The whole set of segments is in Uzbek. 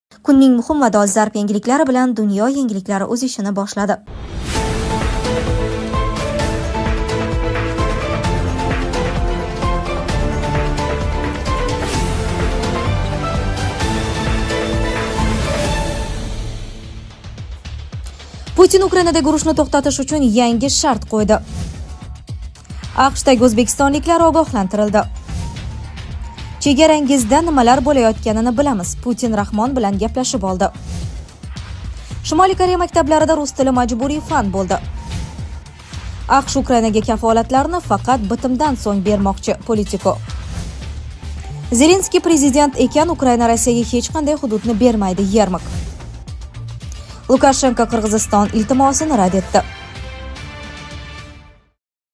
Kunning muhim va dolzarb yangiliklari bilan dunyo yangiliklari o'z ishini boshladi. Putin Ukrainadagi urushni to'xtatish uchun yangi shart qo'ydi. AQShdagi o'zbekistonliklar ogohlantirildi. Chegarangizda nimalar bo'layotganini bilamiz. Putin Rahmon bilan gaplashib oldi. Shimoliy Koreya maktablarida rus tili majburiy fan bo'ldi. AQSh Ukrainaga kafolatlarni faqat bitimdan so'ng bermoqchi. Politico. Zelenskiy prezident ekan, Ukraina Rossiyaga hech qanday hududni bermaydi. Yermak. Lukashenko Qirg'iziston iltimosini rad etdi.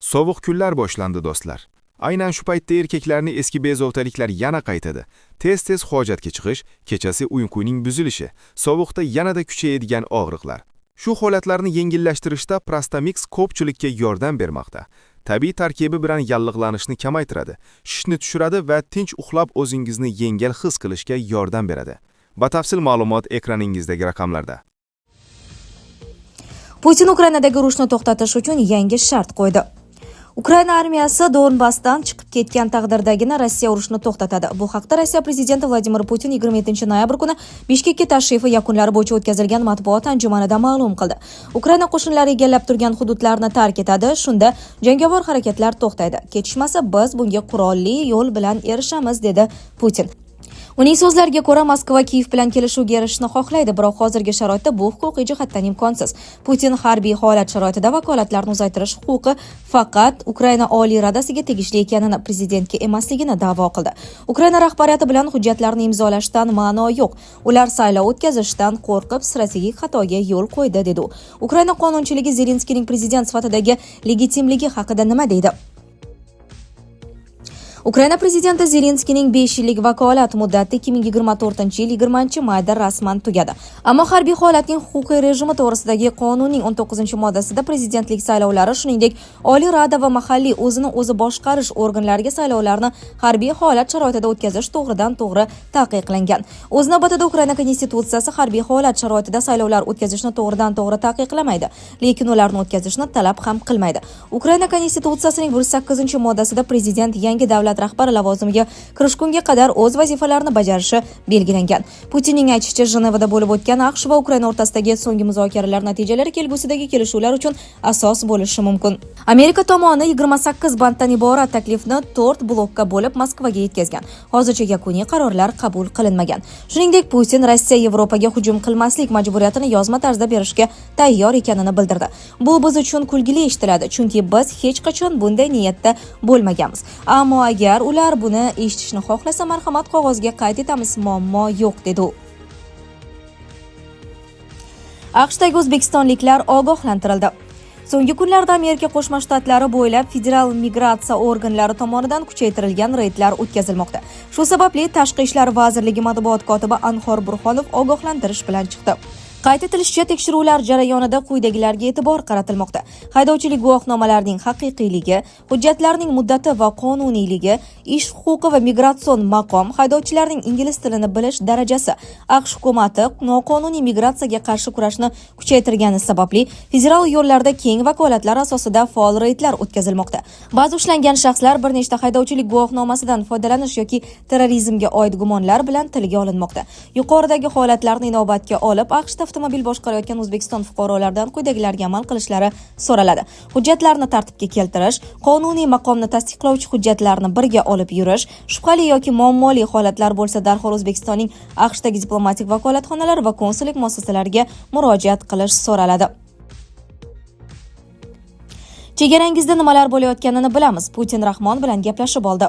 Sovuq kunlar boshlandi do'stlar. Aynan shu paytda erkaklarning eski bezovtaliklar yana qaytadi. Tez-tez hojatga chiqish, kechasi uyquning buzilishi, sovuqda yanada kuchayadigan og'riqlar. Shu holatlarni yengillashtirishda Prostamix ko'pchilikka yordam bermoqda. Tabiiy tarkibi bilan yallig'lanishni kamaytiradi, shishni tushiradi va tinch uxlab o'zingizni yengil his qilishga yordam beradi. Batafsil ma'lumot ekraningizdagi raqamlarda. Putin Ukrainadagi urushni to'xtatish uchun yangi shart qo'ydi. Ukraina armiyasi Donbassdan chiqib ketgan taqdirdagina Rossiya urushni to'xtatadi. Bu haqda Rossiya prezidenti Vladimir Putin 27-noyabr kuni Bishkekka tashrifi yakunlari bo'yicha o'tkazilgan matbuot anjumanida ma'lum qildi. Ukraina qo'shinlari egallab turgan hududlarni tark etadi, shunda jangovar harakatlar to'xtaydi. Ketishmasa biz bunga qurolli yo'l bilan erishamiz, dedi Putin. Uning so'zlariga ko'ra, Moskva Kiyev bilan kelishuvga erishishni xohlaydi, biroq hozirgi sharoitda bu huquqiy jihatdan imkonsiz. Putin harbiy holat sharoitida vakolatlarni uzaytirish huquqi faqat Ukraina Oliy Radasiga tegishli ekanini, prezidentga emasligini da'vo qildi. Ukraina rahbariyati bilan hujjatlarni imzolashdan ma'no yo'q. Ular saylov o'tkazishdan qo'rqib strategik xatoga yo'l qo'ydi, dedi u. Ukraina qonunchiligi Zelenskiyning prezident sifatidagi legitimligi haqida nima deydi? Ukraina prezidenti Zelenskiyning 5 yillik vakolat muddati 2024-yil 20-mayda rasman tugadi. Ammo harbiy holatning huquqiy rejimi to'g'risidagi qonunning 19-moddasida prezidentlik saylovlari, shuningdek, Oliy Rada va mahalliy o'zini o'zi boshqarish organlariga saylovlarni harbiy holat sharoitida o'tkazish to'g'ridan-to'g'ri taqiqlangan. O'z navbatida Ukraina konstitutsiyasi harbiy holat sharoitida saylovlar o'tkazishni to'g'ridan-to'g'ri taqiqlamaydi, lekin ularni o'tkazishni talab ham qilmaydi. Ukraina konstitutsiyasining 108-moddasida prezident yangi davlat rahbari lavozimiga kirishgunga qadar o'z vazifalarini bajarishi belgilangan. Putinning aytishicha, Jenevada bo'lib o'tgan AQSh va Ukraina o'rtasidagi so'nggi muzokaralar natijalari kelgusidagi kelishuvlar uchun asos bo'lishi mumkin. Amerika tomoni 28 banddan iborat taklifni 4 blokka bo'lib Moskvaga yetkazgan. Hozircha yakuniy qarorlar qabul qilinmagan. Shuningdek, Putin Rossiya Yevropaga hujum qilmaslik majburiyatini yozma tarzda berishga tayyor ekanini bildirdi. Bu biz uchun kulgili eshitiladi, chunki biz hech qachon bunday niyatda bo'lmaganmiz. Ammo agar ular buni eshitishni xohlasa, marhamat, qog'ozga qayd etamiz, muammo yo'q, dedi u. AQShdagi o'zbekistonliklar ogohlantirildi. So'nggi kunlarda Amerika Qo'shma Shtatlari bo'ylab federal migratsiya organlari tomonidan kuchaytirilgan reydlar o'tkazilmoqda. Shu sababli Tashqi ishlar vazirligi matbuot kotibi Anhor Burxonov ogohlantirish bilan chiqdi. Qayd etilishicha, tekshiruvlar jarayonida quyidagilarga e'tibor qaratilmoqda. Haydovchilik guvohnomalarining haqiqiyligi, hujjatlarning muddati va qonuniyligi, ish huquqi va migratsion maqom, haydovchilarning ingliz tilini bilish darajasi. AQSh hukumati noqonuniy migratsiyaga qarshi kurashni kuchaytirgani sababli federal yo'llarda keng vakolatlar asosida faol reydlar o'tkazilmoqda. Ba'zi ushlangan shaxslar bir nechta haydovchilik guvohnomasidan foydalanish yoki terrorizmga oid gumonlar bilan tilga olinmoqda. Yuqoridagi holatlarni inobatga olib, AQShda avtomobil boshqarayotgan O'zbekiston fuqarolaridan quyidagilarga amal qilishlari so'raladi. Hujjatlarni tartibga keltirish, qonuniy maqomni tasdiqlovchi hujjatlarni birga olib yurish, shubhali yoki muammoli holatlar bo'lsa darhol O'zbekistonning AQShdagi diplomatik vakolatxonalari va konsullik muassasalariga murojaat qilish so'raladi. Chegarangizda nimalar bo'layotganini bilamiz. Putin Rahmon bilan gaplashib oldi.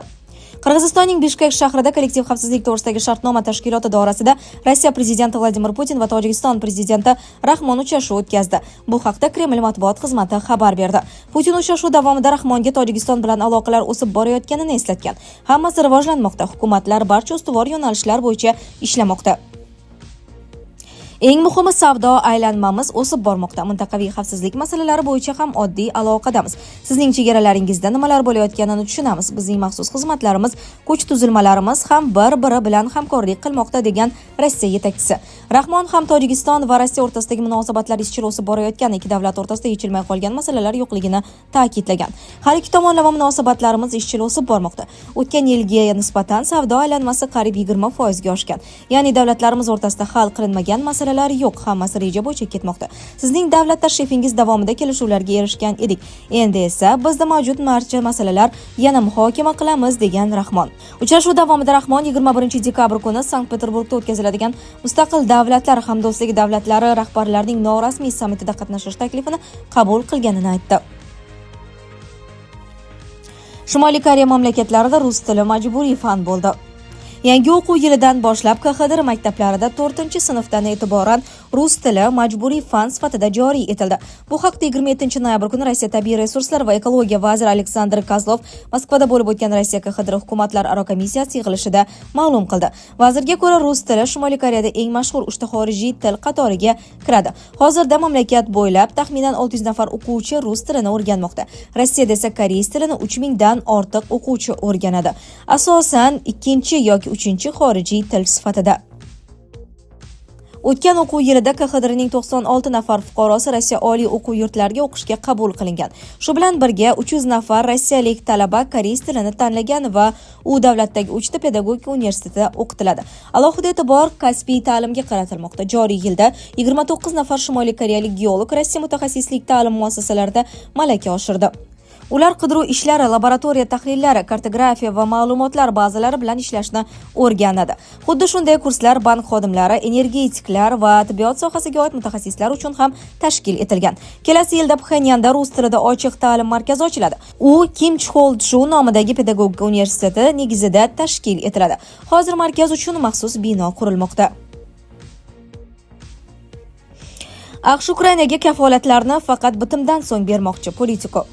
Qirg'izistonning Bishkek shahrida kollektiv xavfsizlik to'g'risidagi shartnoma tashkiloti doirasida Rossiya prezidenti Vladimir Putin va Tojikiston prezidenti Rahmon uchrashuv o'tkazdi. Bu haqda Kreml matbuot xizmati xabar berdi. Putin uchrashuv davomida Rahmonga Tojikiston bilan aloqalar o'sib borayotganini eslatgan. Hammasi rivojlanmoqda, hukumatlar barcha ustuvor yo'nalishlar bo'yicha ishlamoqda. Eng muhimi savdo aylanmamiz o'sib bormoqda. Mintaqaviy xavfsizlik masalalari bo'yicha ham oddiy aloqadamiz. Sizning chegaralaringizda nimalar bo'layotganini tushunamiz. Bizning maxsus xizmatlarimiz, kuch tuzilmalarimiz ham bir-biri bilan hamkorlik qilmoqda degan Rossiya yetakchisi. Rahmon ham Tojikiston va Rossiya o'rtasidagi munosabatlar izchil o'sib borayotgan, ikki davlat o'rtasida yechilmay qolgan masalalar yo'qligini ta'kidlagan. Har ikki tomonlama munosabatlarimiz izchil o'sib bormoqda. O'tgan yilga nisbatan savdo aylanmasi qariyb 20% ga oshgan. Ya'ni davlatlarimiz o'rtasida hal qilinmagan masalalar yo'q, hammasi reja bo'yicha ketmoqda. Sizning davlat tashrifingiz davomida kelishuvlarga erishgan edik. Endi esa bizda mavjud barcha masalalar yana muhokama qilamiz degan Rahmon. Uchrashuv davomida Rahmon 21 dekabr kuni Sankt-Peterburgda o'tkaziladigan Mustaqil davlatlar hamdo'stligi davlatlari rahbarlarining norasmiy sammitida qatnashish taklifini qabul qilganini aytdi. Shimoliy Koreya mamlakatlarida rus tili majburiy fan bo'ldi. Yangi o'quv yilidan boshlab KXDR maktablarida 4-sinfdan e'tiboran rus tili majburiy fan sifatida joriy etildi. Bu haqda 27 noyabr kuni Rossiya tabiiy resurslar va ekologiya vaziri Aleksandr Kozlov Moskvada bo'lib o'tgan Rossiya KXDR hukumatlararo komissiyasi yig'ilishida ma'lum qildi. Vazirga ko'ra, rus tili Shimoliy Koreyada eng mashhur 3 xorijiy til qatoriga kiradi. Hozirda mamlakat bo'ylab taxminan 600 nafar o'quvchi rus tilini o'rganmoqda. Rossiyada esa koreys tilini 3000 dan ortiq o'quvchi o'rganadi. Asosan ikkinchi yoki uchinchi xorijiy til sifatida. O'tgan o'quv yilida KXDRning 96 nafar fuqarosi Rossiya oliy o'quv yurtlariga o'qishga qabul qilingan. Shu bilan birga 300 nafar rossiyalik talaba koreys tilini tanlagan va u davlatdagi 3 ta pedagogika universitetida o'qitiladi. Alohida e'tibor kasbiy ta'limga qaratilmoqda. Joriy yilda 29 nafar shimoliy koreyalik geolog Rossiya mutaxassislik ta'lim muassasalarida malaka oshirdi. Ular qidiruv ishlari, laboratoriya tahlillari, kartografiya va ma'lumotlar bazalari bilan ishlashni o'rganadi. Xuddi shunday kurslar bank xodimlari, energetiklar va tibbiyot sohasiga oid mutaxassislar uchun ham tashkil etilgan. Kelasi yilda Pxenyanda rus tilida ochiq ta'lim markazi ochiladi. U Kim Chxol-Chu nomidagi pedagogika universiteti negizida tashkil etiladi. Hozir markaz uchun maxsus bino qurilmoqda. AQSh Ukrainaga kafolatlarni faqat bitimdan so'ng bermoqchi. Politico.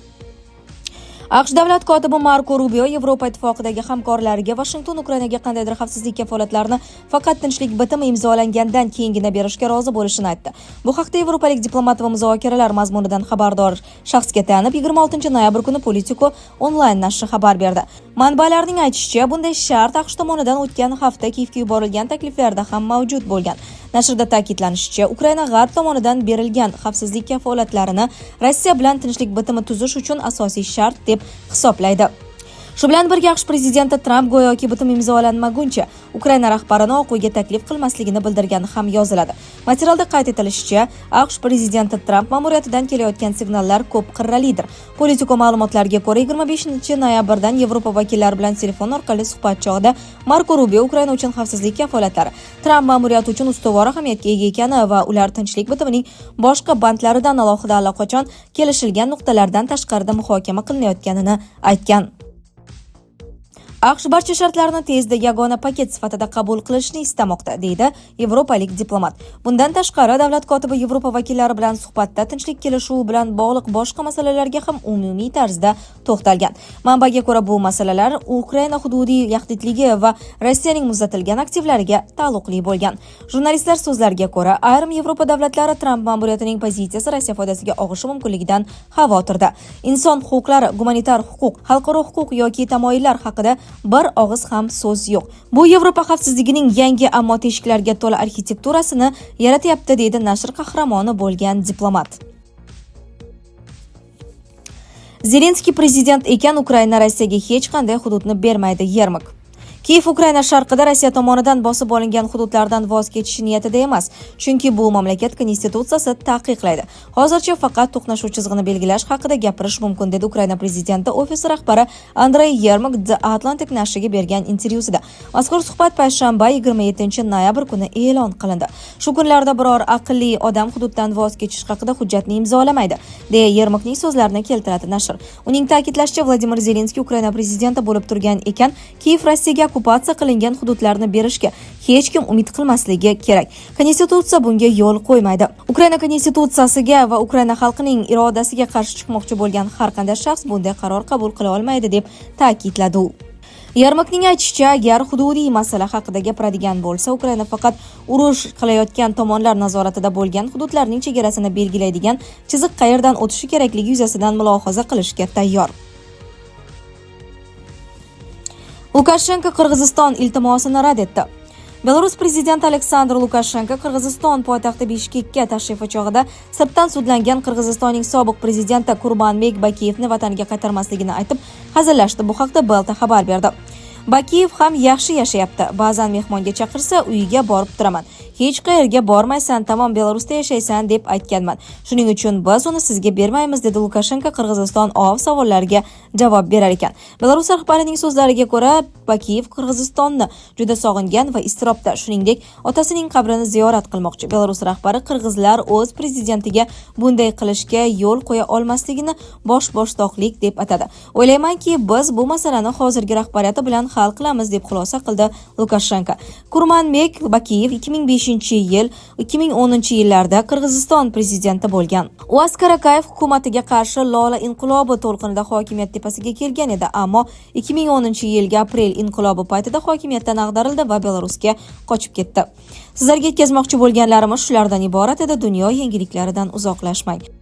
AQSh davlat kotibi Marko Rubio Yevropa ittifoqidagi hamkorlariga Washington Ukrainaga qandaydir xavfsizlik kafolatlarini faqat tinchlik bitimi imzolangandan keyingina berishga rozi bo'lishini aytdi. Bu haqda yevropalik diplomat va muzokaralar mazmunidan xabardor shaxsga tayanib 26 noyabr kuni Politico onlayn nashri xabar berdi. Manbalarning aytishicha, bunday shart AQSh tomonidan o'tgan hafta Kiyevga yuborilgan takliflarda ham mavjud bo'lgan. Nashrda ta'kidlanishicha, Ukraina g'arb tomonidan berilgan xavfsizlik kafolatlarini Rossiya bilan tinchlik bitimi tuzish uchun asosiy shart deb hisoblaydi. Shu bilan birga AQSh prezidenti Tramp go'yoki bitim imzolanmaguncha Ukraina rahbarini Oq uyga taklif qilmasligini bildirgani ham yoziladi. Materialda qayd etilishicha, AQSh prezidenti Tramp ma'muriyatidan kelayotgan signallar ko'p qirralidir. Politico ma'lumotlariga ko'ra 25 noyabrdan Yevropa vakillari bilan telefon orqali suhbat chog'ida Marko Rubio Ukraina uchun xavfsizlik kafolatlari Tramp ma'muriyati uchun ustuvor ahamiyatga ega ekani va ular tinchlik bitimining boshqa bandlaridan alohida allaqachon kelishilgan nuqtalardan tashqarida muhokama qilinayotganini aytgan. AQSh barcha shartlarni tezda yagona paket sifatida qabul qilishni istamoqda, deydi yevropalik diplomat. Bundan tashqari, davlat kotibi Yevropa vakillari bilan suhbatda tinchlik kelishuvi bilan bog'liq boshqa masalalarga ham umumiy tarzda to'xtalgan. Manbaga ko'ra, bu masalalar Ukraina hududiy yaxlitligi va Rossiyaning muzlatilgan aktivlariga taalluqli bo'lgan. Jurnalistlar so'zlariga ko'ra, ayrim Yevropa davlatlari Tramp ma'muriyatining pozitsiyasi Rossiya foydasiga og'ishi mumkinligidan xavotirda. Inson huquqlari, gumanitar huquq, xalqaro huquq yoki tamoyillar haqida bir og'iz ham so'z yo'q. Bu Yevropa xavfsizligining yangi ammo teshiklarga to'la arxitekturasini yaratyapti, deydi nashr qahramoni bo'lgan diplomat. Zelenskiy prezident ekan, Ukraina Rossiyaga hech qanday hududni bermaydi. Yermak. Kiyev Ukraina sharqida Rossiya tomonidan bosib olingan hududlardan voz kechish niyatida emas, chunki bu mamlakat konstitutsiyasi taqiqlaydi. Hozircha faqat to'qnashuv chizig'ini belgilash haqida gapirish mumkin, dedi Ukraina prezidenti ofisi rahbari Andrey Yermak The Atlantic nashriga bergan intervyusida. Mazkur suhbat payshanba 27 noyabr kuni e'lon qilindi. Shu kunlarda biror aqlli odam hududdan voz kechish haqida hujjatni imzolamaydi, deya Yermakning so'zlarini keltiradi nashr. Uning ta'kidlashicha, Vladimir Zelenskiy Ukraina prezidenti bo'lib turgan ekan, Kiyev Rossiyaga okupatsiya qilingan hududlarni berishga hech kim umid qilmasligi kerak. Konstitutsiya bunga yo'l qo'ymaydi. Ukraina konstitutsiyasiga va Ukraina xalqining irodasiga qarshi chiqmoqchi bo'lgan har qanday shaxs bunday qaror qabul qila olmaydi, deb ta'kidladi u. Yermakning aytishicha, agar hududiy masala haqida gapiradigan bo'lsa, Ukraina faqat urush qilayotgan tomonlar nazoratida bo'lgan hududlarning chegarasini belgilaydigan chiziq qayerdan o'tishi kerakligi yuzasidan mulohaza qilishga tayyor. Lukashenko Qirg'iziston iltimosini rad etdi. Belarus prezidenti Aleksandr Lukashenko Qirg'iziston poytaxti Bishkekka tashrifi chog'ida sirtdan sudlangan Qirg'izistonning sobiq prezidenti Kurbanbek Bakiyevni vataniga qaytarmasligini aytib, hazillashdi. Bu haqda Belta xabar berdi. Bakiyev ham yaxshi yashayapti. Ba'zan mehmonga chaqirsa, uyiga borib turaman. Hech qayerga bormaysan, tamom Belarusda yashaysan deb aytganman. Shuning uchun biz uni sizga bermaymiz, dedi Lukashenko Qirg'iziston OAV savollariga javob berar ekan. Belarus rahbarining so'zlariga ko'ra, Bakiyev Qirg'izistonni juda sog'ingan va iztirobda. Shuningdek, otasining qabrini ziyorat qilmoqchi. Belarus rahbari qirg'izlar o'z prezidentiga bunday qilishga yo'l qo'ya olmasligini bosh-boshtoqlik deb atadi. O'ylaymanki, biz bu masalani hozirgi rahbariyati bilan hal qilamiz, deb xulosa qildi Lukashenko. Kurmanbek Bakiyev 2005-yil, 2010-yillarda Qirg'iziston prezidenti bo'lgan. U Askar Akayev hukumatiga qarshi Lola inqilobi to'lqinida hokimiyat tepasiga kelgan edi, ammo 2010-yilgi aprel inqilobi paytida hokimiyatdan ag'darildi va Belarusga qochib ketdi. Sizlarga yetkazmoqchi bo'lganlarimiz shulardan iborat edi. Dunyo yangiliklaridan uzoqlashmang.